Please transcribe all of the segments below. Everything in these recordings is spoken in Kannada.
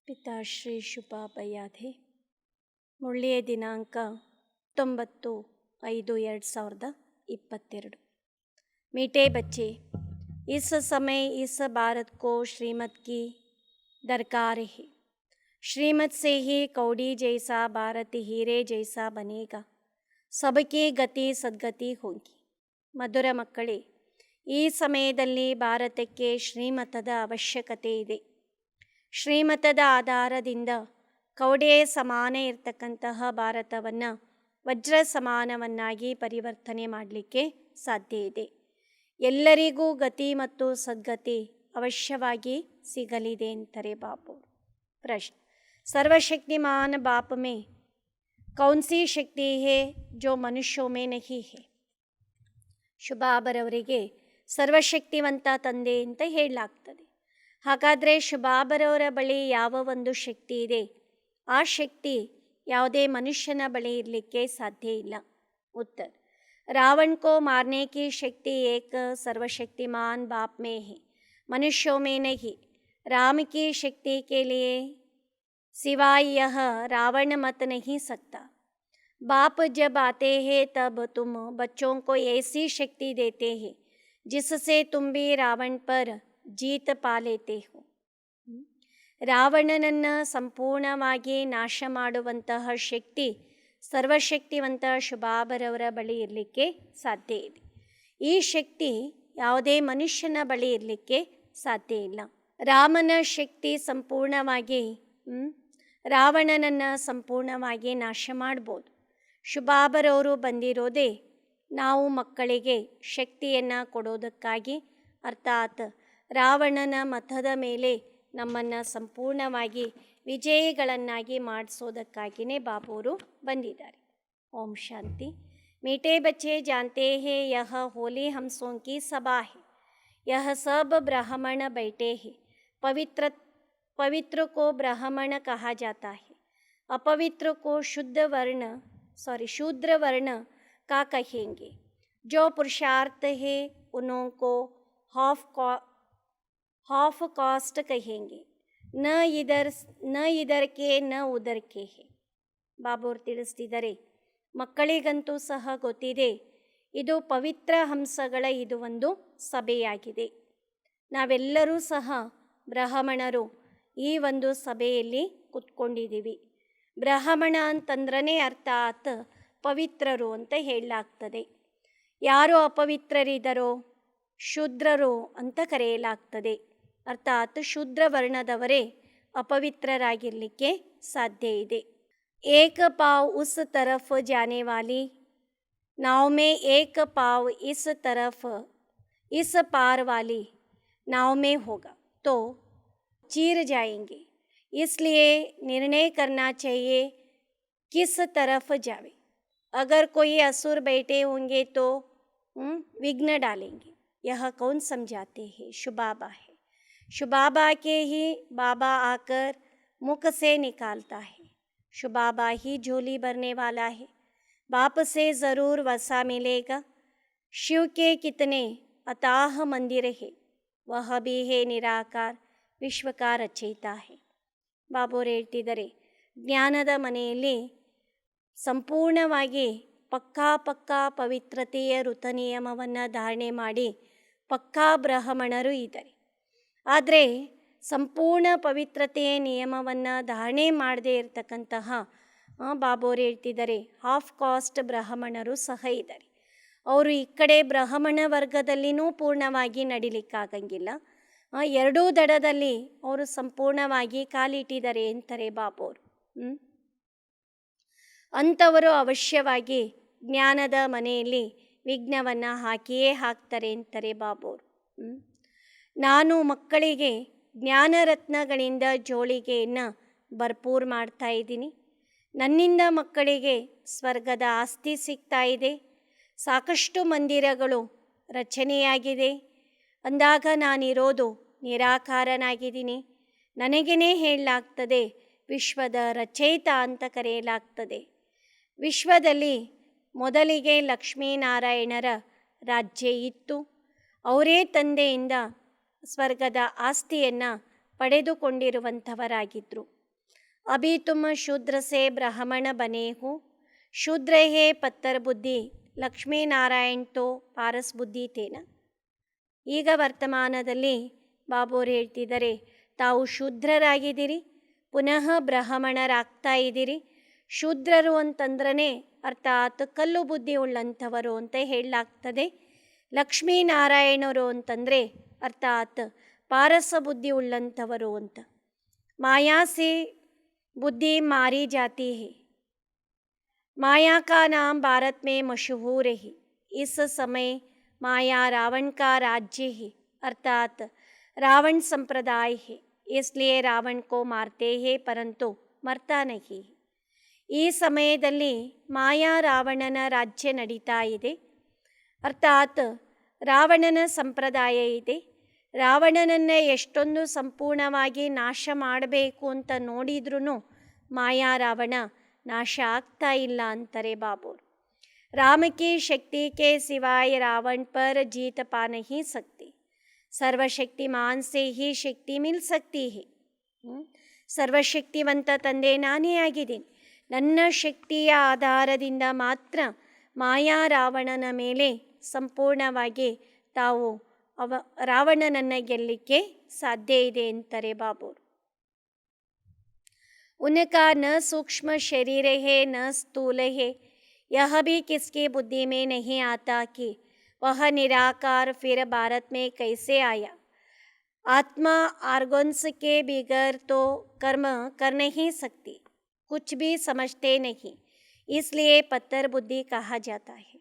ಪಿತಾಶ್ರೀ ಶುಭಾಭಯಾಧಿ. ಮುಳ್ಳಿಯ ದಿನಾಂಕ 19/5/2022. मीठे बच्चे, इस समय इस भारत को श्रीमत की दरकार है. श्रीमत से ही कौड़ी जैसा भारत हीरे जैसा बनेगा. सबकी गति सद्गति होगी. ಮಧುರ ಮಕ್ಕಳೇ, ಈ ಸಮಯದಲ್ಲಿ ಭಾರತಕ್ಕೆ ಶ್ರೀಮತದ ಅವಶ್ಯಕತೆ ಇದೆ. ಶ್ರೀಮತದ ಆಧಾರದಿಂದ ಕೌಡೆ ಸಮಾನ ಇರತಕ್ಕಂತಹ ಭಾರತವನ್ನು ವಜ್ರ ಸಮಾನವನ್ನಾಗಿ ಪರಿವರ್ತನೆ ಮಾಡಲಿಕ್ಕೆ ಸಾಧ್ಯ ಇದೆ. ಎಲ್ಲರಿಗೂ ಗತಿ ಮತ್ತು ಸದ್ಗತಿ ಅವಶ್ಯವಾಗಿ ಸಿಗಲಿದೆ ಅಂತಾರೆ ಬಾಪು. ಪ್ರಶ್ನೆ: सर्वशक्तिमान बाप में कौन सी शक्ति है जो मनुष्यों में नहीं है? ಶುಭಾಬರವರಿಗೆ ಸರ್ವಶಕ್ತಿವಂತ ತಂದೆ ಅಂತ ಹೇಳಲಾಗ್ತದೆ. ಹಾಗಾದರೆ ಶುಭಾಬರವರ ಬಳಿ ಯಾವ ಒಂದು ಶಕ್ತಿ ಇದೆ, ಆ ಶಕ್ತಿ ಯಾವುದೇ ಮನುಷ್ಯನ ಬಳಿ ಇರಲಿಕ್ಕೆ ಸಾಧ್ಯ ಇಲ್ಲ. ಉತ್ತರ: रावण को मारने की शक्ति एक सर्वशक्तिमान बाप में है, मनुष्यों में नहीं. राम की शक्ति के लिए सिवाय यह रावण मत नहीं सकता. बाप जब आते हैं तब तुम बच्चों को ऐसी शक्ति देते हैं जिससे तुम भी रावण पर जीत पा लेते हो. ರಾವಣನನ್ನು ಸಂಪೂರ್ಣವಾಗಿ ನಾಶ ಮಾಡುವಂತಹ ಶಕ್ತಿ ಸರ್ವಶಕ್ತಿವಂತ ಶುಭಾಬರವರ ಬಳಿ ಇರಲಿಕ್ಕೆ ಸಾಧ್ಯ ಇದೆ. ಈ ಶಕ್ತಿ ಯಾವುದೇ ಮನುಷ್ಯನ ಬಳಿ ಇರಲಿಕ್ಕೆ ಸಾಧ್ಯ ಇಲ್ಲ. ರಾಮನ ಶಕ್ತಿ ಸಂಪೂರ್ಣವಾಗಿ ರಾವಣನನ್ನು ಸಂಪೂರ್ಣವಾಗಿ ನಾಶ ಮಾಡ್ಬೋದು. ಶುಭಾಬರವರು ಬಂದಿರೋದೇ ನಾವು ಮಕ್ಕಳಿಗೆ ಶಕ್ತಿಯನ್ನು ಕೊಡೋದಕ್ಕಾಗಿ, ಅರ್ಥಾತ್ ರಾವಣನ ಮತದ ಮೇಲೆ ನಮ್ಮನ್ನು ಸಂಪೂರ್ಣವಾಗಿ ವಿಜಯಿಗಳನ್ನಾಗಿ ಮಾಡಿಸೋದಕ್ಕಾಗಿಯೇ ಬಾಬುವರು ಬಂದಿದ್ದಾರೆ. ಓಂ ಶಾಂತಿ. मीठे बच्चे जानते हैं यह होली हमसों की सभा है. यह सब ब्राह्मण बैठे हैं. पवित्र को ब्राह्मण कहा जाता है. अपवित्र को शूद्र वर्ण का कहेंगे. जो पुरुषार्थ है उनको हाफ कास्ट कहेंगे. न इधर के न उधर के है. ಬಾಬುರು ತಿಳಿಸ್ತಿದ್ದಾರೆ, ಮಕ್ಕಳಿಗಂತೂ ಸಹ ಗೊತ್ತಿದೆ, ಇದು ಪವಿತ್ರ ಹಂಸಗಳ ಇದು ಒಂದು ಸಭೆಯಾಗಿದೆ. ನಾವೆಲ್ಲರೂ ಸಹ ಬ್ರಾಹ್ಮಣರು ಈ ಒಂದು ಸಭೆಯಲ್ಲಿ ಕುತ್ಕೊಂಡಿದ್ದೀವಿ. ಬ್ರಾಹ್ಮಣ ಅಂತಂದ್ರೇ ಅರ್ಥಾತ್ ಪವಿತ್ರರು ಅಂತ ಹೇಳಲಾಗ್ತದೆ. ಯಾರು ಅಪವಿತ್ರರಿದ್ದಾರೋ ಶೂದ್ರರು ಅಂತ ಕರೆಯಲಾಗ್ತದೆ. ಅರ್ಥಾತ್ ಶೂದ್ರ ವರ್ಣದವರೇ ಅಪವಿತ್ರರಾಗಿರಲಿಕ್ಕೆ ಸಾಧ್ಯ ಇದೆ. एक पाव उस तरफ जाने वाली नाव में एक पाव इस तरफ इस पार वाली नाव में होगा तो चीर जाएंगे. इसलिए निर्णय करना चाहिए किस तरफ जावे. अगर कोई असुर बैठे होंगे तो विघ्न डालेंगे. यह कौन समझाते हैं? शुबाबा है. शुबाबा के ही बाबा आकर मुख से निकालता है. शुबाबा ही झोली भरने वाला है. बाप से ज़रूर वसा मिलेगा. शिव के कितने अताह मंदिर है, वह भी है निराकार, विश्व का रचयिता है. ಬಾಬೋರು ಹೇಳ್ತಿದ್ದಾರೆ, ಜ್ಞಾನದ ಮನೆಯಲ್ಲಿ ಸಂಪೂರ್ಣವಾಗಿ ಪಕ್ಕಾ ಪವಿತ್ರತೆಯ ಋತ ನಿಯಮವನ್ನು ಧಾರಣೆ ಮಾಡಿ ಪಕ್ಕಾ ಬ್ರಾಹ್ಮಣರು ಇದ್ದಾರೆ. ಆದರೆ ಸಂಪೂರ್ಣ ಪವಿತ್ರತೆಯ ನಿಯಮವನ್ನು ಧಾರಣೆ ಮಾಡದೇ ಇರತಕ್ಕಂತಹ ಬಾಬೋರು ಹೇಳ್ತಿದ್ದಾರೆ ಹಾಫ್ ಕಾಸ್ಟ್ ಬ್ರಾಹ್ಮಣರು ಸಹ ಇದ್ದಾರೆ. ಅವರು ಈ ಕಡೆ ಬ್ರಾಹ್ಮಣ ವರ್ಗದಲ್ಲಿನೂ ಪೂರ್ಣವಾಗಿ ನಡಿಲಿಕ್ಕಾಗಂಗಿಲ್ಲ, ಎರಡೂ ದಡದಲ್ಲಿ ಅವರು ಸಂಪೂರ್ಣವಾಗಿ ಕಾಲಿಟ್ಟಿದ್ದಾರೆ ಅಂತಾರೆ ಬಾಬೋರು. ಅಂಥವರು ಅವಶ್ಯವಾಗಿ ಜ್ಞಾನದ ಮನೆಯಲ್ಲಿ ವಿಘ್ನವನ್ನು ಹಾಕಿಯೇ ಹಾಕ್ತಾರೆ ಅಂತಾರೆ ಬಾಬೋರು. ನಾನು ಮಕ್ಕಳಿಗೆ ಜ್ಞಾನರತ್ನಗಳಿಂದ ಜೋಳಿಗೆಯನ್ನು ಭರ್ಪೂರು ಮಾಡ್ತಾ ಇದ್ದೀನಿ. ನನ್ನಿಂದ ಮಕ್ಕಳಿಗೆ ಸ್ವರ್ಗದ ಆಸ್ತಿ ಸಿಗ್ತಾ ಇದೆ. ಸಾಕಷ್ಟು ಮಂದಿರಗಳು ರಚನೆಯಾಗಿದೆ. ಅಂದಾಗ ನಾನಿರೋದು ನಿರಾಕಾರನಾಗಿದ್ದೀನಿ. ನನಗೇ ಹೇಳಲಾಗ್ತದೆ ವಿಶ್ವದ ರಚಯಿತ ಅಂತ ಕರೆಯಲಾಗ್ತದೆ. ವಿಶ್ವದಲ್ಲಿ ಮೊದಲಿಗೆ ಲಕ್ಷ್ಮೀನಾರಾಯಣರ ರಾಜ್ಯ ಇತ್ತು. ಅವರೇ ತಂದೆಯಿಂದ ಸ್ವರ್ಗದ ಆಸ್ತಿಯನ್ನು ಪಡೆದುಕೊಂಡಿರುವಂಥವರಾಗಿದ್ದರು. ಅಭಿ ತುಮ್ ಶೂದ್ರ ಸೆ ಬ್ರಾಹ್ಮಣ ಬನೆ ಹೋ, ಶೂದ್ರ ಹೇ ಪತ್ತರ್ ಬುದ್ಧಿ, ಲಕ್ಷ್ಮೀನಾರಾಯಣ್ ತೋ ಪಾರಸ್ ಬುದ್ಧಿ ತೇನ. ಈಗ ವರ್ತಮಾನದಲ್ಲಿ ಬಾಬೋರು ಹೇಳ್ತಿದ್ದಾರೆ, ತಾವು ಶೂದ್ರರಾಗಿದ್ದೀರಿ, ಪುನಃ ಬ್ರಾಹ್ಮಣರಾಗ್ತಾ ಇದ್ದೀರಿ. ಶೂದ್ರರು ಅಂತಂದ್ರೇ ಅರ್ಥಾತ್ ಕಲ್ಲು ಬುದ್ಧಿ ಉಳ್ಳಂಥವರು ಅಂತ ಹೇಳಲಾಗ್ತದೆ. ಲಕ್ಷ್ಮೀನಾರಾಯಣರು ಅಂತಂದರೆ ಅರ್ಥಾತ್ ಪಾರಸ ಬುದ್ಧಿ ಉಳ್ಳಂಥವರು ಅಂತ. ಮಾಯಾಸೆ ಬುದ್ಧಿ ಮಾರಿ ಜಾತಿ ಹೇ, माया का नाम भारत में मशहूर है. इस समय माया रावण का राज्य है, अर्थात रावण संप्रदाय है. इसलिए रावण को मारते हैं परंतु मरता नहीं है. ಈ ಸಮಯದಲ್ಲಿ ಮಾಯಾ ರಾವಣನ ರಾಜ್ಯ ನಡೀತಾ ಇದೆ, ಅರ್ಥಾತ್ ರಾವಣನ ಸಂಪ್ರದಾಯ ಇದೆ. ರಾವಣನನ್ನು ಎಷ್ಟೊಂದು ಸಂಪೂರ್ಣವಾಗಿ ನಾಶ ಮಾಡಬೇಕು ಅಂತ ನೋಡಿದ್ರೂ ಮಾಯಾ ರಾವಣ ನಾಶ ಆಗ್ತಾ ಇಲ್ಲ ಅಂತಾರೆ ಬಾಬೋರು. ರಾಮ ಕಿ ಶಕ್ತಿ ಕೆ ಸಿವಾಯ ರಾವಣ ಪರ್ ಜೀತ ಪಾ ನಹೀ ಸಕ್ತಿ, ಸರ್ವಶಕ್ತಿಮಾನ್ ಸೆ ಹಿ ಶಕ್ತಿ ಮಿಲ್ ಸಕ್ತಿ ಹೇ. ಸರ್ವಶಕ್ತಿವಂತ ತಂದೆ ನಾನೇ ಆಗಿದ್ದೀನಿ, ನನ್ನ ಶಕ್ತಿಯ ಆಧಾರದಿಂದ ಮಾತ್ರ ಮಾಯಾ ರಾವಣನ ಮೇಲೆ ಸಂಪೂರ್ಣವಾಗಿ ತಾವು ರಾವಣನನ್ನು ಗೆಲ್ಲಲಿಕ್ಕೆ ಸಾಧ್ಯ ಇದೆ ಅಂತಾರೆ ಬಾಬೋರು. उनका न सूक्ष्म शरीर है न स्थूल है, यह भी किसकी बुद्धि में नहीं आता कि वह निराकार फिर भारत में कैसे आया. आत्मा आर्गन्स के बिगैर तो कर्म कर नहीं सकती, कुछ भी समझते नहीं, इसलिए पत्थर बुद्धि कहा जाता है.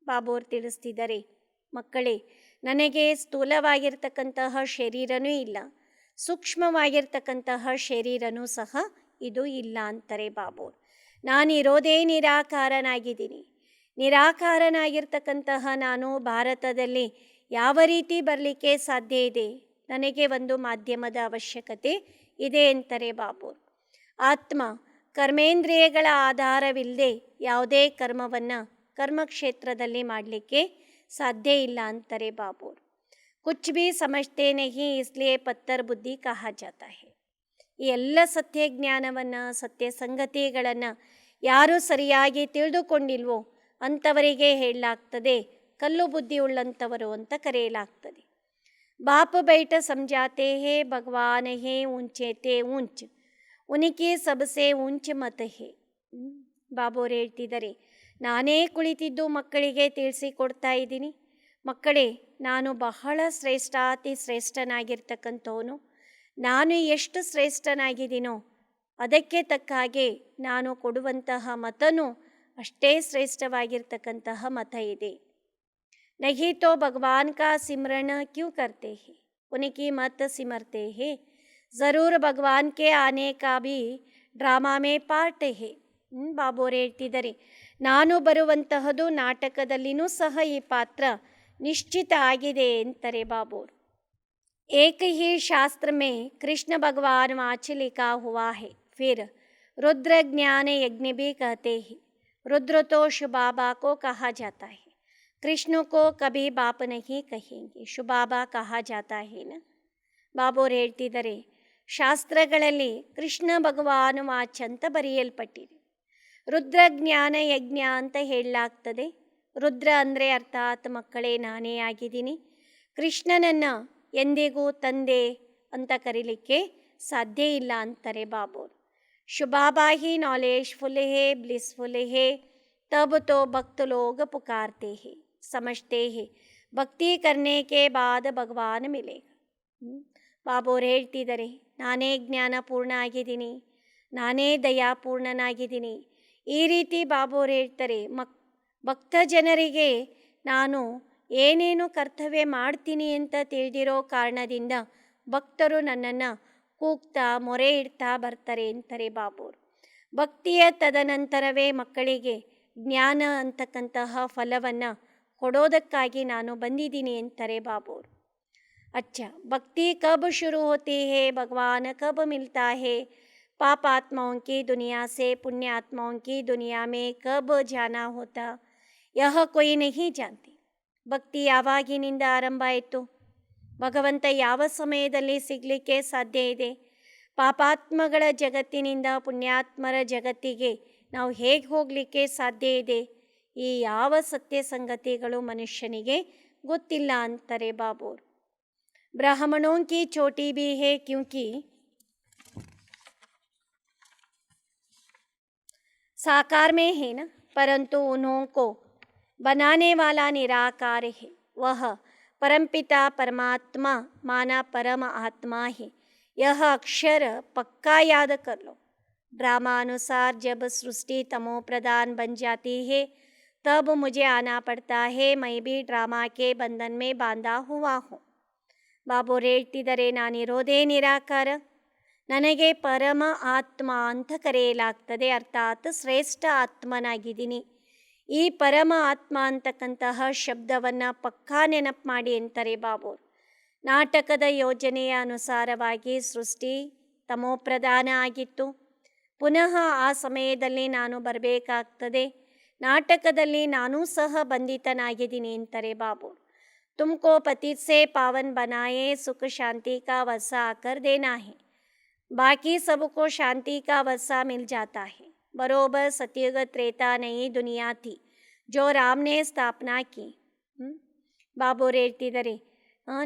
ಬಾಬೋರ್ ತಿಳಿಸ್ತಿದ್ದಾರೆ, ಮಕ್ಕಳೇ, ನನಗೆ ಸ್ಥೂಲವಾಗಿರ್ತಕ್ಕಂತಹ ಶರೀರನೂ ಇಲ್ಲ, ಸೂಕ್ಷ್ಮವಾಗಿರ್ತಕ್ಕಂತಹ ಶರೀರನೂ ಸಹ ಇದು ಇಲ್ಲ ಅಂತಾರೆ ಬಾಬೋರ್. ನಾನಿರೋದೇ ನಿರಾಕಾರನಾಗಿದ್ದೀನಿ. ನಿರಾಕಾರನಾಗಿರ್ತಕ್ಕಂತಹ ನಾನು ಭಾರತದಲ್ಲಿ ಯಾವ ರೀತಿ ಬರಲಿಕ್ಕೆ ಸಾಧ್ಯ ಇದೆ? ನನಗೆ ಒಂದು ಮಾಧ್ಯಮದ ಅವಶ್ಯಕತೆ ಇದೆ ಅಂತಾರೆ ಬಾಬೋರ್. ಆತ್ಮ ಕರ್ಮೇಂದ್ರಿಯಗಳ ಆಧಾರವಿಲ್ಲದೆ ಯಾವುದೇ ಕರ್ಮವನ್ನು ಕರ್ಮಕ್ಷೇತ್ರದಲ್ಲಿ ಮಾಡಲಿಕ್ಕೆ ಸಾಧ್ಯ ಇಲ್ಲ ಅಂತಾರೆ ಬಾಬೋರ್. ಕುಚ್ ಭಿ ಸಮಜ್ತೆ ನಹೀ, ಇಸ್ಲಿಯೇ ಪತ್ತರ್ ಬುದ್ಧಿ ಕಹಾ ಜಾತಾ ಹೈ. ಈ ಎಲ್ಲ ಸತ್ಯಜ್ಞಾನವನ್ನು, ಸತ್ಯ ಸಂಗತಿಗಳನ್ನು ಯಾರು ಸರಿಯಾಗಿ ತಿಳಿದುಕೊಂಡಿಲ್ವೋ ಅಂಥವರಿಗೆ ಹೇಳಲಾಗ್ತದೆ ಕಲ್ಲು ಬುದ್ಧಿ ಉಳ್ಳಂಥವರು ಅಂತ ಕರೆಯಲಾಗ್ತದೆ. ಬಾಪ್ ಬೈಠ ಸಮಜಾತೆ ಹೇ ಭಗವಾನ್ ಹೇ ಊಂಚೇತೆ ಊಂಚ್, ಉನಿಕಿ ಸಬಸೆ ಊಂಚ್ ಮತ ಹೇ. ಬಾಬೋರು ಹೇಳ್ತಿದ್ದಾರೆ, ನಾನೇ ಕುಳಿತಿದ್ದು ಮಕ್ಕಳಿಗೆ ತಿಳಿಸಿಕೊಡ್ತಾ ಇದ್ದೀನಿ. ಮಕ್ಕಳೇ, ನಾನು ಬಹಳ ಶ್ರೇಷ್ಠಾತಿ ಶ್ರೇಷ್ಠನಾಗಿರ್ತಕ್ಕಂಥವನು. ನಾನು ಎಷ್ಟು ಶ್ರೇಷ್ಠನಾಗಿದ್ದೀನೋ ಅದಕ್ಕೆ ತಕ್ಕ ಹಾಗೆ ನಾನು ಕೊಡುವಂತಹ ಮತನೂ ಅಷ್ಟೇ ಶ್ರೇಷ್ಠವಾಗಿರ್ತಕ್ಕಂತಹ ಮತ ಇದೆ. नहीं तो भगवान का सिमरन क्यों करते हैं, उनकी मत सिमरते हैं. ज़रूर भगवान के आने का भी ಡ್ರಾಮಾ ಮೇ ಪಾರ್ಟ್ ಹೇ. ಬಾಬೋರು ಹೇಳ್ತಿದ್ದಾರೆ, ನಾನು ಬರುವಂತಹದ್ದು ನಾಟಕದಲ್ಲಿನೂ ಸಹ ಈ ಪಾತ್ರ ನಿಶ್ಚಿತ ಆಗಿದೆ ಅಂತಾರೆ ಬಾಬೋರು. एक ही शास्त्र में कृष्ण भगवान वाच लिखा हुआ है, फिर रुद्र ज्ञान यज्ञ भी कहते हैं. रुद्र तो शुबाबा को कहा जाता है, कृष्ण को कभी बाप नहीं कहेंगे, शुबाबा कहा जाता है ना. ಬಾಬೋರು ಹೇಳ್ತಿದ್ದಾರೆ, ಶಾಸ್ತ್ರಗಳಲ್ಲಿ ಕೃಷ್ಣ ಭಗವಾನ್ ವಾಚ್ ಅಂತ ಬರೆಯಲ್ಪಟ್ಟಿದೆ. ರುದ್ರ ಜ್ಞಾನ ಯಜ್ಞ ಅಂತ ಹೇಳಲಾಗ್ತದೆ. ರುದ್ರ ಅಂದರೆ ಅರ್ಥಾತ್ ಮಕ್ಕಳೇ ನಾನೇ ಆಗಿದ್ದೀನಿ. ಕೃಷ್ಣನನ್ನು ಎಂದಿಗೂ ತಂದೆ ಅಂತ ಕರೀಲಿಕ್ಕೆ ಸಾಧ್ಯ ಇಲ್ಲ ಅಂತಾರೆ ಬಾಬೋರು. ಶುಬಾಬಾ ಹಿ ನಾಲೆಜ್ಫುಲ್ ಹೇ, ಬ್ಲಿಸ್ಫುಲ್ ಹೇ, ತಬ್ ತೋ ಭಕ್ತ ಲೋಗ ಪುಕಾರ್ತೆ ಹೇ, ಸಮಜ್ತೆ ಹೇ, ಭಕ್ತಿ ಕರ್ನೆ ಕೆ ಬಾದ್ ಭಗವಾನ್ ಮಿಲೇಗ. ಬಾಬೋರು ಹೇಳ್ತಿದ್ದಾರೆ, ನಾನೇ ಜ್ಞಾನಪೂರ್ಣ ಆಗಿದ್ದೀನಿ, ನಾನೇ ದಯಾಪೂರ್ಣನಾಗಿದ್ದೀನಿ. ಈ ರೀತಿ ಬಾಬೋರು ಹೇಳ್ತಾರೆ. ಭಕ್ತ ಜನರಿಗೆ ನಾನು ಏನೇನು ಕರ್ತವ್ಯ ಮಾಡ್ತೀನಿ ಅಂತ ತಿಳಿದಿರೋ ಕಾರಣದಿಂದ ಭಕ್ತರು ನನ್ನನ್ನು ಕೂಗ್ತಾ ಮೊರೆ ಇಡ್ತಾ ಬರ್ತಾರೆ ಅಂತಾರೆ ಬಾಬೋರು. ಭಕ್ತಿಯ ತದನಂತರವೇ ಮಕ್ಕಳಿಗೆ ಜ್ಞಾನ ಅಂತಕ್ಕಂತಹ ಫಲವನ್ನು ಕೊಡೋದಕ್ಕಾಗಿ ನಾನು ಬಂದಿದ್ದೀನಿ ಅಂತಾರೆ ಬಾಬೋರು. अच्छा, भक्ति कब शुरू होती है, भगवान कब मिलता है, पाप आत्माओं की दुनिया से पुण्य आत्माओं की दुनिया में कब जाना होता, यह कोई नहीं जानती. ಭಕ್ತಿ ಯಾವಾಗಿನಿಂದ ಆರಂಭ ಆಯಿತು? ಭಗವಂತ ಯಾವ ಸಮಯದಲ್ಲಿ ಸಿಗಲಿಕ್ಕೆ ಸಾಧ್ಯ ಇದೆ? ಪಾಪಾತ್ಮಗಳ ಜಗತ್ತಿನಿಂದ ಪುಣ್ಯಾತ್ಮರ ಜಗತ್ತಿಗೆ ನಾವು ಹೇಗೆ ಹೋಗಲಿಕ್ಕೆ ಸಾಧ್ಯ ಇದೆ? ಈ ಯಾವ ಸತ್ಯ ಸಂಗತಿಗಳು ಮನುಷ್ಯನಿಗೆ ಗೊತ್ತಿಲ್ಲ ಅಂತಾರೆ ಬಾಬೋರು. ಬ್ರಾಹ್ಮಣೋं की चोटी भी है क्योंकि साकार में है ना, परंतु उन्हों को बनाने वाला निराकार है. वह परमपिता परमात्मा माना परम आत्मा है. यह अक्षर पक्का याद कर लो. ड्रामा अनुसार जब सृष्टि तमो प्रधान बन जाती है तब मुझे आना पड़ता है. मैं भी ड्रामा के बंधन में बांधा हुआ हूँ. ಬಾಬೋರು ಹೇಳ್ತಿದ್ದಾರೆ, ನಾನಿರೋದೇ ನಿರಾಕಾರ, ನನಗೆ ಪರಮ ಆತ್ಮ ಅಂತ ಕರೆಯಲಾಗ್ತದೆ, ಅರ್ಥಾತ್ ಶ್ರೇಷ್ಠ ಆತ್ಮನಾಗಿದ್ದೀನಿ. ಈ ಪರಮ ಆತ್ಮ ಅಂತಕ್ಕಂತಹ ಶಬ್ದವನ್ನು ಪಕ್ಕಾ ನೆನಪು ಮಾಡಿ ಅಂತಾರೆ ಬಾಬೋರು. ನಾಟಕದ ಯೋಜನೆಯ ಅನುಸಾರವಾಗಿ ಸೃಷ್ಟಿ ತಮೋಪ್ರಧಾನ ಆಗಿತ್ತು. ಪುನಃ ಆ ಸಮಯದಲ್ಲಿ ನಾನು ಬರಬೇಕಾಗ್ತದೆ. ನಾಟಕದಲ್ಲಿ ನಾನೂ ಸಹ ಬಂಧಿತನಾಗಿದ್ದೀನಿ ಅಂತಾರೆ ಬಾಬೋರು. तुमको पतित से पावन बनाए, सुख शांति का वसा आकर देना है. बाकी सबको शांति का वसा मिल जाता है. बरोबर सतयुग त्रेता नई दुनिया थी जो राम ने स्थापना की. ಬಾಬೋರು ಹೇಳ್ತಿದ್ದಾರೆ,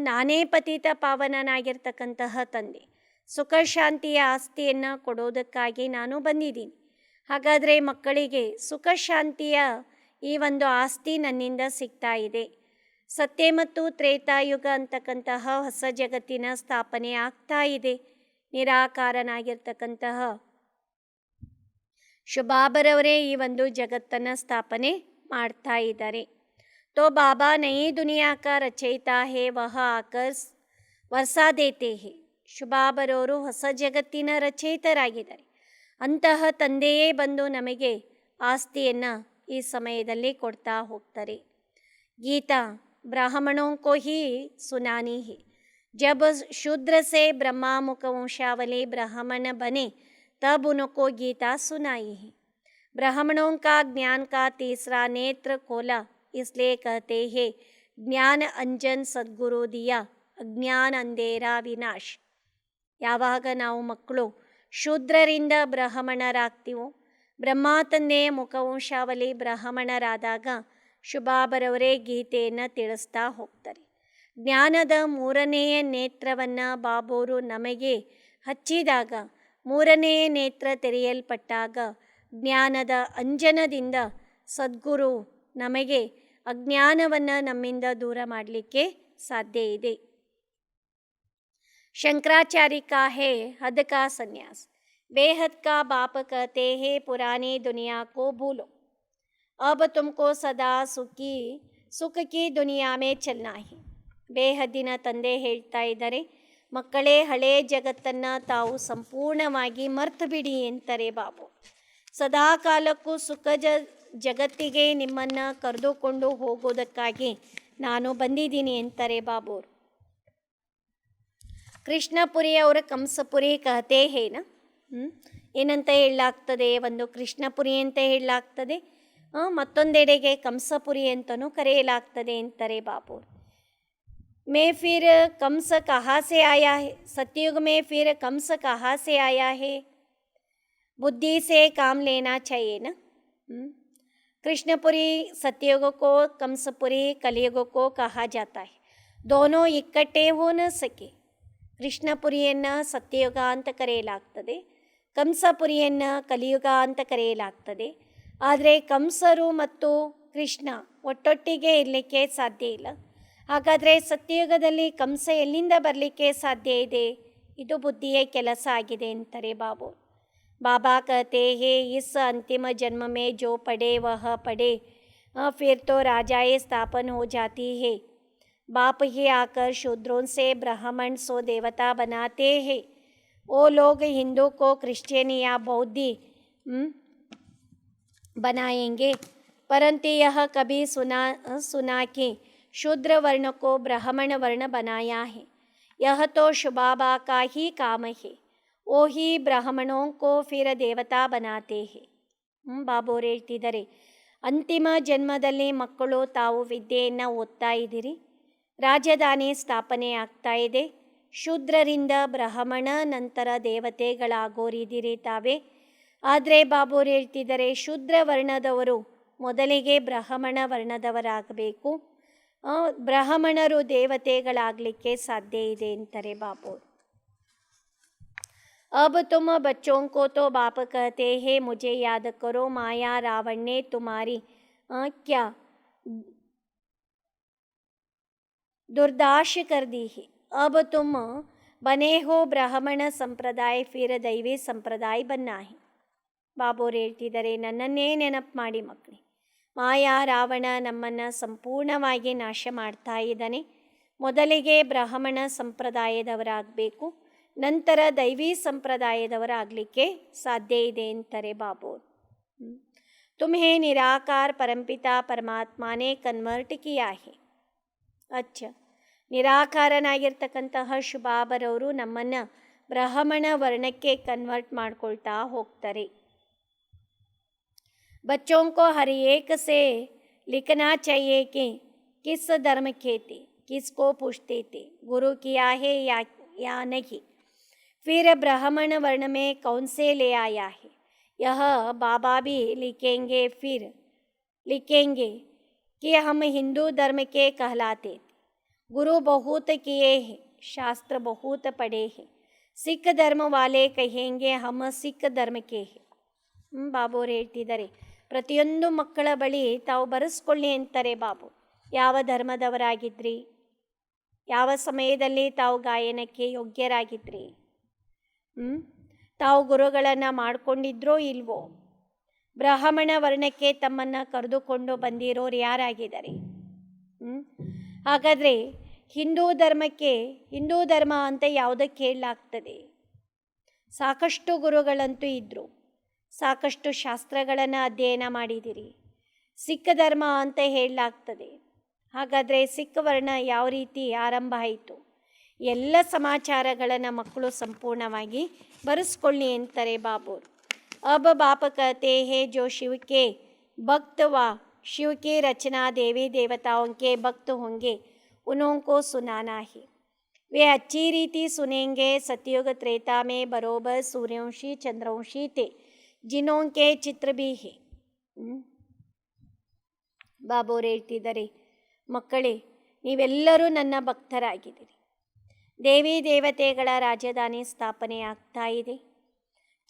ನಾನೇ ಪತಿತ ಪಾವನನಾಗಿರ್ತಕ್ಕಂತಹ ತಂದೆ, ಸುಖ ಶಾಂತಿಯ ಆಸ್ತಿಯನ್ನು ಕೊಡೋದಕ್ಕಾಗಿ ನಾನು ಬಂದಿದ್ದೀನಿ. ಹಾಗಾದರೆ ಮಕ್ಕಳಿಗೆ ಸುಖ ಶಾಂತಿಯ ಈ ಒಂದು ಆಸ್ತಿ ನನ್ನಿಂದ ಸಿಗ್ತಾ ಇದೆ. ಸತ್ಯ ಮತ್ತು ತ್ರೇತಾಯುಗ ಅಂತಕ್ಕಂತಹ ಹೊಸ ಜಗತ್ತಿನ ಸ್ಥಾಪನೆ ಆಗ್ತಾ ಇದೆ. ನಿರಾಕಾರನಾಗಿರ್ತಕ್ಕಂತಹ ಶುಭಾಬರವರೇ ಈ ಒಂದು ಜಗತ್ತನ್ನು ಸ್ಥಾಪನೆ ಮಾಡ್ತಾ ಇದ್ದಾರೆ. ತೋ ಬಾಬಾ ನಯಿ ದುನಿಯಾ ಕಾ ರಚಯಿತಾ ಹೇ, ವಹ ಆಕರ್ ವರ್ಷಾ ದೇತೆ ಹೇ. ಶುಭಾಬರವರು ಹೊಸ ಜಗತ್ತಿನ ರಚಯಿತರಾಗಿದ್ದಾರೆ. ಅಂತಹ ತಂದೆಯೇ ಬಂದು ನಮಗೆ ಆಸ್ತಿಯನ್ನು ಈ ಸಮಯದಲ್ಲಿ ಕೊಡ್ತಾ ಹೋಗ್ತಾರೆ. ಗೀತಾ ब्राह्मणों को ही सुनानी है. जब शूद्र से ब्रह्मा मुख वंशावली ब्राह्मण बने तब उनको गीता सुनाई है. ब्राह्मणों का ज्ञान का तीसरा नेत्र खोला, इसलिए कहते हैं ज्ञान अंजन सद्गुरु दिया, अज्ञान अंधेरा विनाश. ಯಾವಾಗ ನಾವು ಮಕ್ಕಳು ಶೂದ್ರರಿಂದ ಬ್ರಾಹ್ಮಣರಾಗ್ತೀವೋ, ಬ್ರಹ್ಮ ತಂದೆಯ ಮುಖವಂಶಾವಲಿ ಬ್ರಾಹ್ಮಣರಾದಾಗ ಶುಭಾಬರವರೇ ಗೀತೆಯನ್ನು ತಿಳಿಸ್ತಾ ಹೋಗ್ತಾರೆ. ಜ್ಞಾನದ ಮೂರನೆಯ ನೇತ್ರವನ್ನು ಬಾಬೋರು ನಮಗೆ ಹಚ್ಚಿದಾಗ, ಮೂರನೆಯ ನೇತ್ರ ತೆರೆಯಲ್ಪಟ್ಟಾಗ ಜ್ಞಾನದ ಅಂಜನದಿಂದ ಸದ್ಗುರು ನಮಗೆ ಅಜ್ಞಾನವನ್ನು ನಮ್ಮಿಂದ ದೂರ ಮಾಡಲಿಕ್ಕೆ ಸಾಧ್ಯ ಇದೆ. शंकराचार्य का है हद का संन्यास. बेहद का बाप कहते हैं पुरानी दुनिया को भूलो, अब तुमको सदा ಸುಖ ಕಿ ದುನಿಯಾ ಮೇ ಚಲ್ನಾ ಹಿ. ಬೇಹದ್ದಿನ ತಂದೆ ಹೇಳ್ತಾ ಇದ್ದಾರೆ, ಮಕ್ಕಳೇ ಹಳೆಯ ಜಗತ್ತನ್ನು ತಾವು ಸಂಪೂರ್ಣವಾಗಿ ಮರ್ತು ಬಿಡಿ ಅಂತಾರೆ ಬಾಬು. ಸದಾ ಕಾಲಕ್ಕೂ ಜಗತ್ತಿಗೆ ನಿಮ್ಮನ್ನು ಕರೆದುಕೊಂಡು ಹೋಗೋದಕ್ಕಾಗಿ ನಾನು ಬಂದಿದ್ದೀನಿ ಅಂತಾರೆ ಬಾಬೋರು. ಕೃಷ್ಣಪುರಿ ಅವರ ಕಂಸಪುರಿ ಕಹತೆ ಹೇನ, ಏನಂತ ಹೇಳಲಾಗ್ತದೆ? ಒಂದು ಕೃಷ್ಣಪುರಿ ಅಂತ ಹೇಳಲಾಗ್ತದೆ, ಮತ್ತೊಂದೆಡೆಗೆ ಕಂಸಪುರಿ ಅಂತಲೂ ಕರೆಯಲಾಗ್ತದೆ ಅಂತಾರೆ ಬಾಬೋರು. ಮೇ ಫಿರ್ ಕಂಸ ಕಹಾ ಸೆ ಆಯಾ ಹೇ, ಸತ್ಯುಗ ಮೇ ಫಿರ್ ಕಂಸ ಕಹಾ ಸೆ ಆಯಾ ಹೇ, ಬುದ್ಧಿ ಸೆ ಕಾಮ್ ಲೇನಾ ಚಾಹಿಯೇ ನಾ. कृष्णपुरी सतयुग को कंसपुरी कलयुग को कहा जाता है. दोनों इकट्ठे हो न सके. ಕೃಷ್ಣಪುರಿಯನ್ನು ಸತ್ಯಯುಗ ಅಂತ ಕರೆಯಲಾಗ್ತದೆ, ಕಂಸಪುರಿಯನ್ನು ಕಲಿಯುಗ ಅಂತ ಕರೆಯಲಾಗ್ತದೆ. ಆದರೆ ಕಂಸರು ಮತ್ತು ಕೃಷ್ಣ ಒಟ್ಟೊಟ್ಟಿಗೆ ಇರಲಿಕ್ಕೆ ಸಾಧ್ಯ ಇಲ್ಲ. ಹಾಗಾದರೆ ಸತ್ಯಯುಗದಲ್ಲಿ ಕಂಸ ಎಲ್ಲಿಂದ ಬರಲಿಕ್ಕೆ ಸಾಧ್ಯ ಇದೆ? ಇದು ಬುದ್ಧಿಯ ಕೆಲಸ ಆಗಿದೆ ಅಂತಾರೆ ಬಾಬು. बाबा कहते हैं इस अंतिम जन्म में जो पढ़े वह पढ़े, फिर तो राजाएं स्थापन हो जाती है. बाप ही आकर शूद्रों से ब्राह्मण सो देवता बनाते हैं. वो लोग हिंदू को क्रिश्चियन या बौद्धी बनाएंगे, परंतु यह कभी सुना कि शूद्र वर्ण को ब्राह्मण वर्ण बनाया है. यह तो शुभाबा का ही काम है. वो ही ಬ್ರಾಹ್ಮಣೋं को फिर देवता बनाते हैं. ಬಾಬೋರು ಹೇಳ್ತಿದ್ದಾರೆ, ಅಂತಿಮ ಜನ್ಮದಲ್ಲಿ ಮಕ್ಕಳು ತಾವು ವಿದ್ಯೆಯನ್ನು ಓದ್ತಾ ಇದ್ದೀರಿ. ರಾಜಧಾನಿ ಸ್ಥಾಪನೆ ಆಗ್ತಾ ಇದೆ. ಶೂದ್ರರಿಂದ ಬ್ರಾಹ್ಮಣ, ನಂತರ ದೇವತೆಗಳಾಗೋರಿದ್ದೀರಿ ತಾವೇ. ಆದರೆ ಬಾಬೋರು ಹೇಳ್ತಿದ್ದಾರೆ, ಶೂದ್ರ ವರ್ಣದವರು ಮೊದಲಿಗೆ ಬ್ರಾಹ್ಮಣ ವರ್ಣದವರಾಗಬೇಕು. ಬ್ರಾಹ್ಮಣರು ದೇವತೆಗಳಾಗಲಿಕ್ಕೆ ಸಾಧ್ಯ ಇದೆ ಅಂತಾರೆ ಬಾಬೋರು. अब तुम बच्चों को तो बाप कहते हैं, मुझे याद करो, माया रावण ने तुम्हारी क्या दुर्दशा कर दी है. अब तुम बने हो ब्राह्मण संप्रदाय, फिर दैवी संप्रदाय बनना है. ಬಾಬೋರು ಹೇಳ್ತಿದ್ದಾರೆ, ನನ್ನನ್ನೇ ನೆನಪು ಮಾಡಿ ಮಕ್ಕಳೇ, ಮಾಯಾ ರಾವಣ ನಮ್ಮನ್ನು ಸಂಪೂರ್ಣವಾಗಿ ನಾಶ ಮಾಡ್ತಾ ಇದ್ದಾನೆ. ಮೊದಲಿಗೆ ಬ್ರಾಹ್ಮಣ ಸಂಪ್ರದಾಯದವರಾಗಬೇಕು, ನಂತರ ದೈವಿ ಸಂಪ್ರದಾಯದವರಾಗಲಿಕ್ಕೆ ಸಾಧ್ಯ ಇದೆ ಅಂತಾರೆ ಬಾಬೋರು. ತುಮ್ಹೇ ನಿರಾಕಾರ ಪರಂಪಿತಾ ಪರಮಾತ್ಮನೇ ಕನ್ವರ್ಟ್ ಕಿಯಾ ಹೇ. ಅಚ್ಚ, ನಿರಾಕಾರನಾಗಿರ್ತಕ್ಕಂತಹ ಶುಭಾಬರವರು ನಮ್ಮನ್ನು ಬ್ರಾಹ್ಮಣ ವರ್ಣಕ್ಕೆ ಕನ್ವರ್ಟ್ ಮಾಡ್ಕೊಳ್ತಾ ಹೋಗ್ತಾರೆ. बच्चों को हर एक से लिखना चाहिए कि किस धर्म के थे, किसको पूछते थे, गुरु किया है या नहीं, फिर ब्राह्मण वर्ण में कौन से ले आया है. यह बाबा भी लिखेंगे. फिर लिखेंगे कि हम हिंदू धर्म के कहलाते थे. गुरु बहुत किए हैं, शास्त्र बहुत पढ़े हैं. सिख धर्म वाले कहेंगे हम सिख धर्म के हैं. ಬಾಬೋರು ಹೇಳ್ತಿದ್ದಾರೆ, ಪ್ರತಿಯೊಂದು ಮಕ್ಕಳ ಬಳಿ ತಾವು ಬರೆಸ್ಕೊಳ್ಳಿ ಅಂತಾರೆ ಬಾಬು. ಯಾವ ಧರ್ಮದವರಾಗಿದ್ರಿ, ಯಾವ ಸಮಯದಲ್ಲಿ ತಾವು ಗಾಯನಕ್ಕೆ ಯೋಗ್ಯರಾಗಿದ್ರಿ, ತಾವು ಗುರುಗಳನ್ನು ಮಾಡಿಕೊಂಡಿದ್ರೋ ಇಲ್ವೋ, ಬ್ರಾಹ್ಮಣ ವರ್ಣಕ್ಕೆ ತಮ್ಮನ್ನು ಕರೆದುಕೊಂಡು ಬಂದಿರೋರು ಯಾರಾಗಿದ್ದಾರೆ. ಹಾಗಾದರೆ ಹಿಂದೂ ಧರ್ಮ ಅಂತ ಯಾವುದಕ್ಕೆ ಹೇಳಲಾಗ್ತದೆ. ಸಾಕಷ್ಟು ಗುರುಗಳಂತೂ ಇದ್ದರು, ಸಾಕಷ್ಟು ಶಾಸ್ತ್ರಗಳನ್ನು ಅಧ್ಯಯನ ಮಾಡಿದಿರಿ. ಸಿಖ್ ಧರ್ಮ ಅಂತ ಹೇಳಲಾಗ್ತದೆ. ಹಾಗಾದರೆ ಸಿಖ್ ವರ್ಣ ಯಾವ ರೀತಿ ಆರಂಭ ಆಯಿತು, ಎಲ್ಲ ಸಮಾಚಾರಗಳನ್ನು ಮಕ್ಕಳು ಸಂಪೂರ್ಣವಾಗಿ ಬರೆಸ್ಕೊಳ್ಳಿ ಅಂತಾರೆ ಬಾಬೋರು. अब बाप कहते हैं जो शिव के भक्त व शिव की रचना देवी देवताओं के भक्त होंगे उन्हों को सुनाना है. वे अच्छी रीति सुनेंगे. सतयुग त्रेता में बरोबर सूर्यवंशी चंद्रवंशी थे जिन्हों के चित्र भी है. ಬಾಬೋರು ಹೇಳ್ತಿದ್ದಾರೆ, ಮಕ್ಕಳೇ ನೀವೆಲ್ಲರೂ ನನ್ನ ಭಕ್ತರಾಗಿದ್ದೀರಿ. ದೇವಿ ದೇವತೆಗಳ ರಾಜಧಾನಿ ಸ್ಥಾಪನೆ ಆಗ್ತಾ ಇದೆ.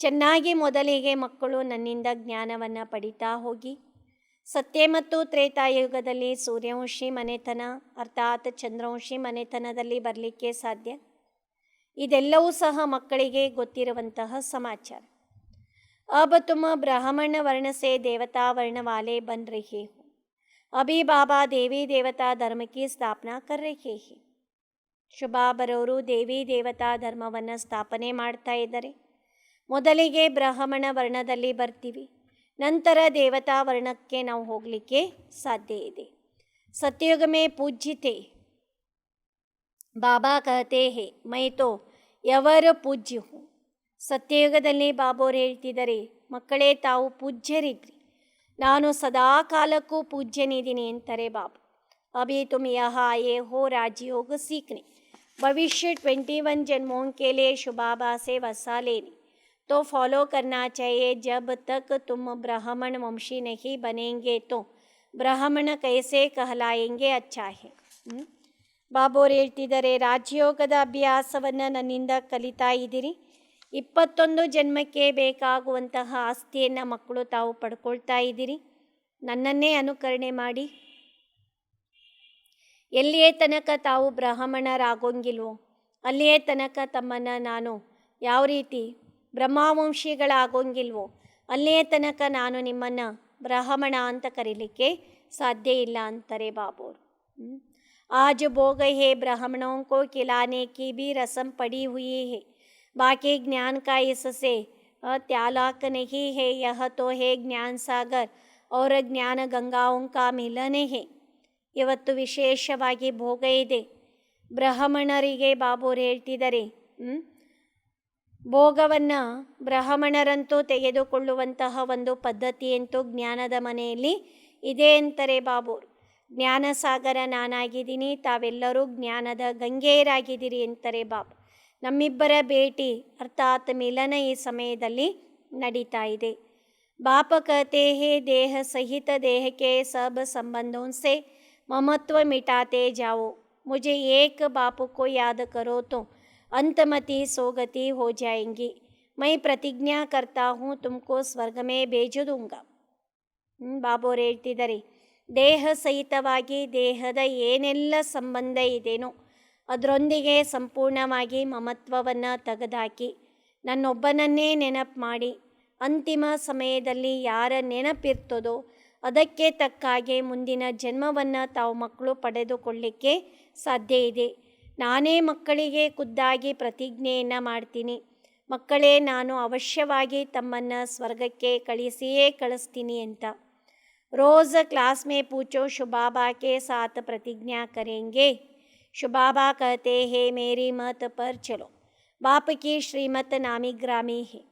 ಚೆನ್ನಾಗಿ ಮೊದಲಿಗೆ ಮಕ್ಕಳು ನನ್ನಿಂದ ಜ್ಞಾನವನ್ನು ಪಡಿತಾ ಹೋಗಿ. ಸತ್ಯ ಮತ್ತು ತ್ರೇತಾಯುಗದಲ್ಲಿ ಸೂರ್ಯವಂಶಿ ಮನೆತನ ಅರ್ಥಾತ್ ಚಂದ್ರವಂಶಿ ಮನೆತನದಲ್ಲಿ ಬರಲಿಕ್ಕೆ ಸಾಧ್ಯ. ಇದೆಲ್ಲವೂ ಸಹ ಮಕ್ಕಳಿಗೆ ಗೊತ್ತಿರುವಂತಹ ಸಮಾಚಾರ. अब तुम ब्राह्मण वर्ण से देवता वर्ण वाले बन रहे हो. अभी बाबा देवी देवता धर्म की स्थापना कर रहे हैं. ಶುಭಾಬರವರು ದೇವಿ ದೇವತಾ ಧರ್ಮವನ್ನು ಸ್ಥಾಪನೆ ಮಾಡ್ತಾ ಇದ್ದಾರೆ. ಮೊದಲಿಗೆ ಬ್ರಾಹ್ಮಣ ವರ್ಣದಲ್ಲಿ ಬರ್ತೀವಿ, ನಂತರ ದೇವತಾ ವರ್ಣಕ್ಕೆ ನಾವು ಹೋಗಲಿಕ್ಕೆ ಸಾಧ್ಯ ಇದೆ. सतयुग में पूज्य थे. बाबा कहते हैं मैं तो ಎವರ ಪೂಜ್ಯ ಹೂँ. ಸತ್ಯಯುಗದಲ್ಲಿ ಬಾಬೋರು ಹೇಳ್ತಿದ್ದಾರೆ, ಮಕ್ಕಳೇ ತಾವು ಪೂಜ್ಯರಿದ್ರಿ, ನಾನು ಸದಾ ಕಾಲಕ್ಕೂ ಪೂಜ್ಯನಿದ್ದೀನಿ ಅಂತಾರೆ ಬಾಬು. ಅಭಿ ತುಮ್ ಯಹ ಆಯೇ ಹೋ ರಾಜಯೋಗ सीखने. भविष्य 21 जन्मों के लिए शुभाबा से वसा लेने तो फॉलो करना चाहिए. जब तक तुम ब्राह्मण वंशी नहीं बनेंगे तो ब्राह्मण कैसे कहलाएंगे. अच्छा है. ಬಾಬೋರು ಹೇಳ್ತಿದ್ದಾರೆ, ರಾಜಯೋಗದ ಅಭ್ಯಾಸವನ್ನು ನನ್ನಿಂದ ಕಲಿತಾ ಇದ್ದೀರಿ. 21 ಜನ್ಮಕ್ಕೆ ಬೇಕಾಗುವಂತಹ ಆಸ್ತಿಯನ್ನು ಮಕ್ಕಳು ತಾವು ಪಡ್ಕೊಳ್ತಾ ಇದ್ದೀರಿ. ನನ್ನನ್ನೇ ಅನುಕರಣೆ ಮಾಡಿ. ಎಲ್ಲಿಯೇ ತನಕ ತಾವು ಬ್ರಾಹ್ಮಣರಾಗೋಂಗಿಲ್ವೋ ಅಲ್ಲಿಯೇ ತನಕ ತಮ್ಮನ್ನು ನಾನು ಯಾವ ರೀತಿ ಬ್ರಹ್ಮವಂಶಿಗಳಾಗೋಂಗಿಲ್ವೋ ಅಲ್ಲಿಯೇ ತನಕ ನಾನು ನಿಮ್ಮನ್ನು ಬ್ರಾಹ್ಮಣ ಅಂತ ಕರೀಲಿಕ್ಕೆ ಸಾಧ್ಯ ಇಲ್ಲ ಅಂತಾರೆ ಬಾಬೋರು. आज भोग है ब्राह्मणों को खिलाने की भी रस्म पड़ी हुई है. बाकी ज्ञान का इससे त्यालाक नहीं है. यह तो है ज्ञान सागर और ज्ञान गंगाओं का मिलन है. ಇವತ್ತು ವಿಶೇಷವಾಗಿ ಭೋಗ ಇದೆ. ಬ್ರಾಹ್ಮಣರಿಗೆ ಬಾಬೋರು ಹೇಳ್ತಿದ್ದಾರೆ, ಭೋಗವನ್ನು ಬ್ರಾಹ್ಮಣರಂತೂ ತೆಗೆದುಕೊಳ್ಳುವಂತಹ ಒಂದು ಪದ್ಧತಿಯಂತೂ ಜ್ಞಾನದ ಮನೆಯಲ್ಲಿ ಇದೆ ಅಂತಾರೆ ಬಾಬೋರು. ಜ್ಞಾನಸಾಗರ ನಾನಾಗಿದ್ದೀನಿ, ತಾವೆಲ್ಲರೂ ಜ್ಞಾನದ ಗಂಗೆಯರಾಗಿದ್ದೀರಿ ಅಂತಾರೆ ಬಾಬಾ. ನಮ್ಮಿಬ್ಬರ ಭೇಟಿ ಅರ್ಥಾತ್ ಮಿಲನ ಈ ಸಮಯದಲ್ಲಿ ನಡೀತಾ ಇದೆ. बाप कहते हैं देह सहित देह के सब संबंधों से ममत्व मिटाते जाओ. मुझे एक बाप को याद करो तो अंतमति सोगति हो जाएंगी. मैं प्रतिज्ञा करता हूँ तुमको स्वर्ग में भेज दूंगा. ಬಾಬೋರು ಹೇಳ್ತಿದ್ದಾರೆ, ದೇಹ ಸಹಿತವಾಗಿ ದೇಹದ ಏನೆಲ್ಲ ಸಂಬಂಧ ಇದೆಯೋ ಅದರೊಂದಿಗೆ ಸಂಪೂರ್ಣವಾಗಿ ಮಮತ್ವವನ್ನು ತೆಗೆದುಹಾಕಿ ನನ್ನೊಬ್ಬನನ್ನೇ ನೆನಪು ಮಾಡಿ ಅಂತಿಮ ಸಮಯದಲ್ಲಿ ಯಾರ ನೆನಪಿರ್ತದೋ ಅದಕ್ಕೆ ತಕ್ಕಾಗೆ ಮುಂದಿನ ಜನ್ಮವನ್ನು ತಾವು ಮಕ್ಕಳು ಪಡೆದುಕೊಳ್ಳಿಕ್ಕೆ ಸಾಧ್ಯ ಇದೆ. ನಾನೇ ಮಕ್ಕಳಿಗೆ ಖುದ್ದಾಗಿ ಪ್ರತಿಜ್ಞೆಯನ್ನು ಮಾಡ್ತೀನಿ, ಮಕ್ಕಳೇ ನಾನು ಅವಶ್ಯವಾಗಿ ತಮ್ಮನ್ನು ಸ್ವರ್ಗಕ್ಕೆ ಕಳಿಸಿಯೇ ಕಳಿಸ್ತೀನಿ ಅಂತ. ರೋज़ क्लास में पूछो शुबाबा के साथ प्रतिज्ञा करेंगे. शुबाबा कहते हैं मेरी मत पर चलो. बाप की श्रीमत नामी ग्रामी है.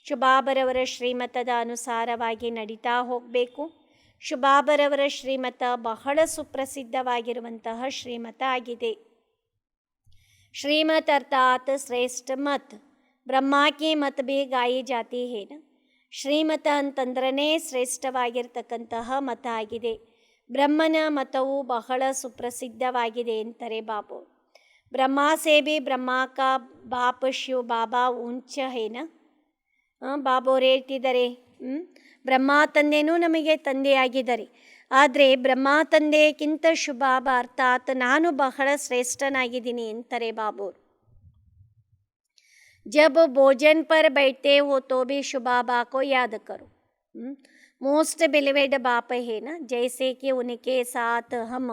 ಶುಭಾಬರವರ ಶ್ರೀಮತದ ಅನುಸಾರವಾಗಿ ನಡೀತಾ ಹೋಗಬೇಕು. ಶುಭಾಬರವರ ಶ್ರೀಮತ ಬಹಳ ಸುಪ್ರಸಿದ್ಧವಾಗಿರುವಂತಹ ಶ್ರೀಮತ ಆಗಿದೆ. ಶ್ರೀಮತ್ ಅರ್ಥಾತ್ ಶ್ರೇಷ್ಠ ಮತ್. ಬ್ರಹ್ಮಾಕಿ ಮತ್ ಭೀ ಗಾಯಿ ಜಾತಿ ಹೇನ. ಶ್ರೀಮತ ಅಂತಂದ್ರೇ ಶ್ರೇಷ್ಠವಾಗಿರ್ತಕ್ಕಂತಹ ಮತ ಆಗಿದೆ. ಬ್ರಹ್ಮನ ಮತವು ಬಹಳ ಸುಪ್ರಸಿದ್ಧವಾಗಿದೆ ಅಂತಾರೆ ಬಾಬು. ಬ್ರಹ್ಮ ಸೇ ಭೀ ಬ್ರಹ್ಮ ಕಾ ಬಾಪ್ ಶಿವ ಬಾಬಾ ಊಂಚ ಹೇನ. ಬಾಬೋರು ಹೇಳ್ತಿದ್ದಾರೆ, ಬ್ರಹ್ಮ ತಂದೆನೂ ನಮಗೆ ತಂದೆಯಾಗಿದ್ದಾರೆ, ಆದರೆ ಬ್ರಹ್ಮ ತಂದೆಗಿಂತ ಶುಭಾಬ ಅರ್ಥಾತ್ ನಾನು ಬಹಳ ಶ್ರೇಷ್ಠನಾಗಿದ್ದೀನಿ ಅಂತಾರೆ ಬಾಬೋರು. जब भोजन पर बैठते हो तो भी शुबाबा को याद करो. मोस्ट बिलीवेड बाप है ना, जैसे कि उनके साथ हम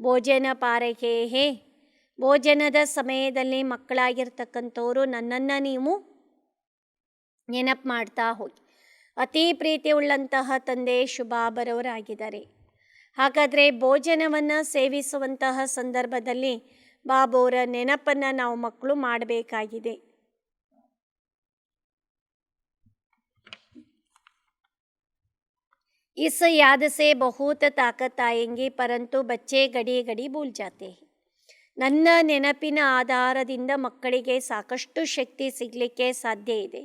ಭೋಜನ ಪಾರಕೆ ಹೇ. ಭೋಜನದ ಸಮಯದಲ್ಲಿ ಮಕ್ಕಳಾಗಿರ್ತಕ್ಕಂಥವರು ನನ್ನನ್ನು ನೀವು ನೆನಪು ಮಾಡ್ತಾ ಹೋಗಿ. ಅತಿ ಪ್ರೀತಿ ಉಳ್ಳಂತಹ ತಂದೆ ಶುಭಾಬರವರಾಗಿದ್ದಾರೆ. ಹಾಗಾದರೆ ಭೋಜನವನ್ನು ಸೇವಿಸುವಂತಹ ಸಂದರ್ಭದಲ್ಲಿ ಬಾಬೋರ ನೆನಪನ್ನು ನಾವು ಮಕ್ಕಳು ಮಾಡಬೇಕಾಗಿದೆ. इस याद से बहुत ताकत आएंगी, परंतु बच्चे घड़ी घड़ी भूल जाते हैं. ನನ್ನ ನೆನಪಿನ ಆಧಾರದಿಂದ ಮಕ್ಕಳಿಗೆ ಸಾಕಷ್ಟು ಶಕ್ತಿ ಸಿಗಲಿಕ್ಕೆ ಸಾಧ್ಯ ಇದೆ,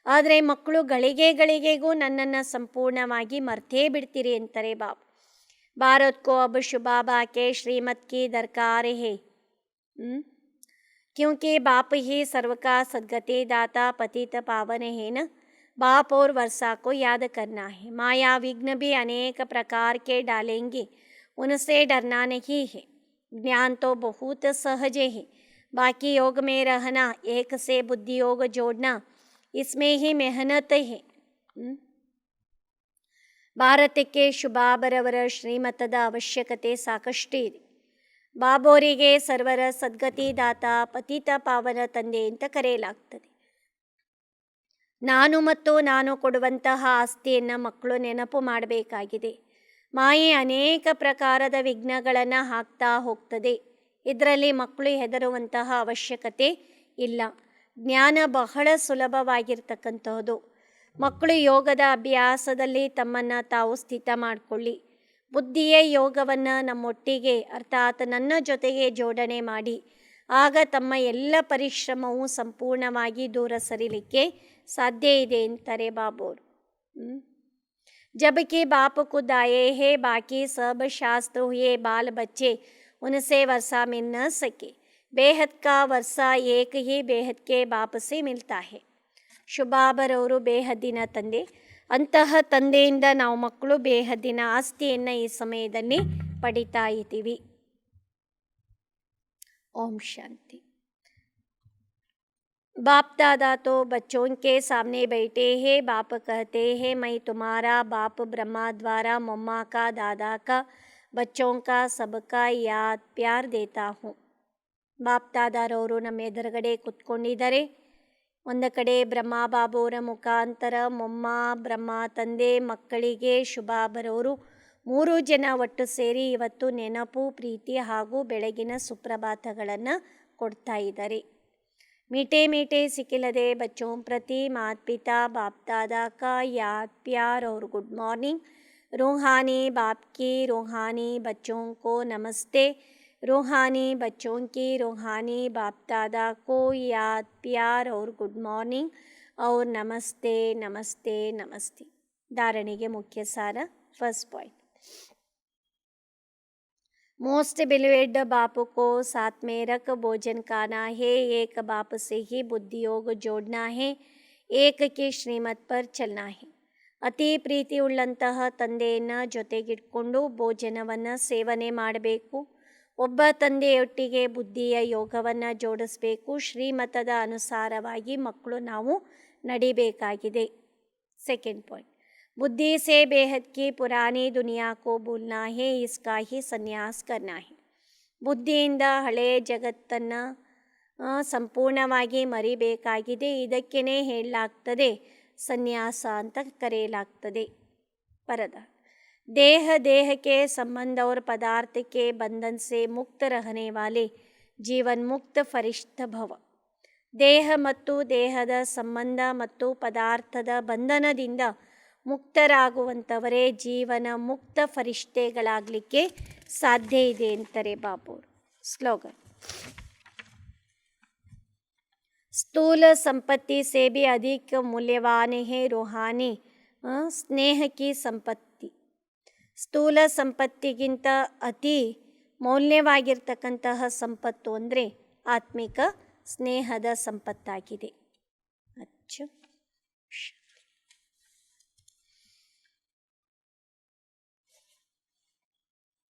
ಆದರೆ ಮಕ್ಕಳು ಗಳಿಗೆಗೂ ನನ್ನನ್ನು ಸಂಪೂರ್ಣವಾಗಿ ಮರ್ತೇ ಬಿಡ್ತೀರಿ ಅಂತಾರೆ ಬಾಬ್. ಭಾರತ್ ಕೋ ಅಬ್ ಶುಬಾಬಾ ಕೆ ಶ್ರೀಮತ್ ಕಿ ದರ್ಕಾರ ಹೇ, ಕ್ಯೂಂಕಿ ಬಾಪ್ ಹಿ ಸರ್ವ ಕಾ ಸದ್ಗತಿ ದಾತಾ ಪತಿತ ಪಾವನ है ना. बाप और वर्षा को याद करना है. माया विघ्न भी अनेक प्रकार के डालेंगे, उनसे डरना नहीं है. ज्ञान तो बहुत सहज है, बाकी योग में रहना, एक से बुद्धि योग जोड़ना, इसमें ही मेहनत है. ಭಾರತಕ್ಕೆ ಶುಭಾಬರವರ ಶ್ರೀಮತದ ಅವಶ್ಯಕತೆ ಸಾಕಷ್ಟು ಇದೆ. ಬಾಬೋರಿಗೆ ಸರ್ವರ ಸದ್ಗತಿದಾತ ಪತಿತ ಪಾವನ ತಂದೆ ಅಂತ ಕರೆಯಲಾಗ್ತದೆ. ನಾನು ಮತ್ತು ನಾನು ಕೊಡುವಂತಹ ಆಸ್ತಿಯನ್ನು ಮಕ್ಕಳು ನೆನಪು ಮಾಡಬೇಕಾಗಿದೆ. ಮಾಯೆ ಅನೇಕ ಪ್ರಕಾರದ ವಿಘ್ನಗಳನ್ನು ಹಾಕ್ತಾ ಹೋಗ್ತದೆ. ಇದರಲ್ಲಿ ಮಕ್ಕಳು ಹೆದರುವಂತಹ ಅವಶ್ಯಕತೆ ಇಲ್ಲ. ಜ್ಞಾನ ಬಹಳ ಸುಲಭವಾಗಿರ್ತಕ್ಕಂಥದ್ದು. ಮಕ್ಕಳು ಯೋಗದ ಅಭ್ಯಾಸದಲ್ಲಿ ತಮ್ಮನ್ನು ತಾವು ಸ್ಥಿತ ಮಾಡಿಕೊಳ್ಳಿ. ಬುದ್ಧಿಯೇ ಯೋಗವನ್ನು ನಮ್ಮೊಟ್ಟಿಗೆ ಅರ್ಥಾತ್ ನನ್ನ ಜೊತೆಗೆ ಜೋಡಣೆ ಮಾಡಿ, ಆಗ ತಮ್ಮ ಎಲ್ಲ ಪರಿಶ್ರಮವು ಸಂಪೂರ್ಣವಾಗಿ ದೂರ ಸರಿಲಿಕ್ಕೆ ಸಾಧ್ಯ ಇದೆ ಅಂತಾರೆ ಬಾಬೋರು. जबकि बाप खुद आए हैं, बाकी सब शास्त्र हुए बाल बच्चे, उनसे वर्षा मिल न सके. बेहद का वर्षा एक ही बेहद के बाप से मिलता है. ಶುಭಾಬರವರು ಬೇಹದ್ದಿನ ತಂದೆ. ಅಂತಹ ತಂದೆಯಿಂದ ನಾವು ಮಕ್ಕಳು ಬೇಹದ್ದಿನ ಆಸ್ತಿಯನ್ನು ಈ ಸಮಯದಲ್ಲಿ ಪಡಿತಾ ಇದ್ದೀವಿ. ಓಂ ಶಾಂತಿ. बाप दादा तो बच्चों के सामने बैठे हैं. बाप कहते हैं मैं तुम्हारा बाप ब्रह्मा द्वारा मम्मा का दादा का बच्चों का सबका याद प्यार देता हूँ. ಬಾಪ್ ದಾದಾರವರು ನಮ್ಮ ಎದುರುಗಡೆ ಕುತ್ಕೊಂಡಿದ್ದಾರೆ. ಒಂದು ಕಡೆ ಬ್ರಹ್ಮ ಬಾಬೋರ ಮುಖಾಂತರ ಮೊಮ್ಮ ಬ್ರಹ್ಮ ತಂದೆ ಮಕ್ಕಳಿಗೆ ಶುಭಾಬರವರು 3 ಜನ ಒಟ್ಟು ಸೇರಿ ಇವತ್ತು ನೆನಪು ಪ್ರೀತಿ ಹಾಗೂ ಬೆಳಗಿನ ಸುಪ್ರಭಾತಗಳನ್ನು ಕೊಡ್ತಾ ಇದ್ದಾರೆ. मीठे मीठे सिखिलदे बच्चों प्रति माता पिता बाप दादा का याद प्यार और गुड मॉर्निंग. रूहानी बाप की रूहानी बच्चों को नमस्ते। रूहानी बच्चों की रूहानी बाप दादा को याद, प्यार और गुड मॉर्निंग और नमस्ते नमस्ते नमस्ते। धारणೆಗೆ ಮುಖ್ಯ ಸಾರ फर्स्ट पॉइंट, मोस्ट बिलीवेड बाप को साथ में रख भोजन खाना है, एक बाप से ही बुद्धि योग जोड़ना है, एक की ಶ್ರೀಮತ್ पर चलना है। ಅತಿ ಪ್ರೀತಿ ಉಳ್ಳಂತಹ ತಂದೆಯನ್ನು ಜೊತೆಗಿಟ್ಕೊಂಡು ಭೋಜನವನ್ನು ಸೇವನೆ ಮಾಡಬೇಕು. ಒಬ್ಬ ತಂದೆಯೊಟ್ಟಿಗೆ ಬುದ್ಧಿಯ ಯೋಗವನ್ನು ಜೋಡಿಸಬೇಕು. ಶ್ರೀಮತದ ಅನುಸಾರವಾಗಿ ಮಕ್ಕಳು ನಾವು ನಡಿಬೇಕಾಗಿದೆ. ಸೆಕೆಂಡ್ ಪಾಯಿಂಟ್, बुद्धि से बेहद की पुरानी दुनिया को भूलना है, इसका ही संन्यास करना है. ಬುದ್ಧಿಯಿಂದ ಹಳೆಯ ಜಗತ್ತನ್ನು ಸಂಪೂರ್ಣವಾಗಿ ಮರಿಬೇಕಾಗಿದೆ. ಇದಕ್ಕೇ ಹೇಳಲಾಗ್ತದೆ ಸನ್ಯಾಸ ಅಂತ ಕರೆಯಲಾಗ್ತದೆ. ಪರದ देह देह के संबंध और पदार्थ के बंधन से मुक्त रहने वाले जीवन मुक्त फरिश्ता भव. ದೇಹ ಮತ್ತು ದೇಹದ ಸಂಬಂಧ ಮತ್ತು ಪದಾರ್ಥದ ಬಂಧನದಿಂದ ಮುಕ್ತರಾಗುವಂಥವರೇ ಜೀವನ ಮುಕ್ತ ಫರಿಷ್ಠೆಗಳಾಗಲಿಕ್ಕೆ ಸಾಧ್ಯ ಇದೆ ಅಂತಾರೆ ಬಾಬುರು. ಸ್ಲೋಗನ್, ಸ್ಥೂಲ ಸಂಪತ್ತಿ से भी अधिक मूल्यवान है रूहानी स्नेह की संपत्ति. ಸ್ಥೂಲ ಸಂಪತ್ತಿಗಿಂತ ಅತಿ ಮೌಲ್ಯವಾಗಿರ್ತಕ್ಕಂತಹ ಸಂಪತ್ತು ಅಂದರೆ ಆತ್ಮಿಕ ಸ್ನೇಹದ ಸಂಪತ್ತಾಗಿದೆ. ಅಚ್ಚ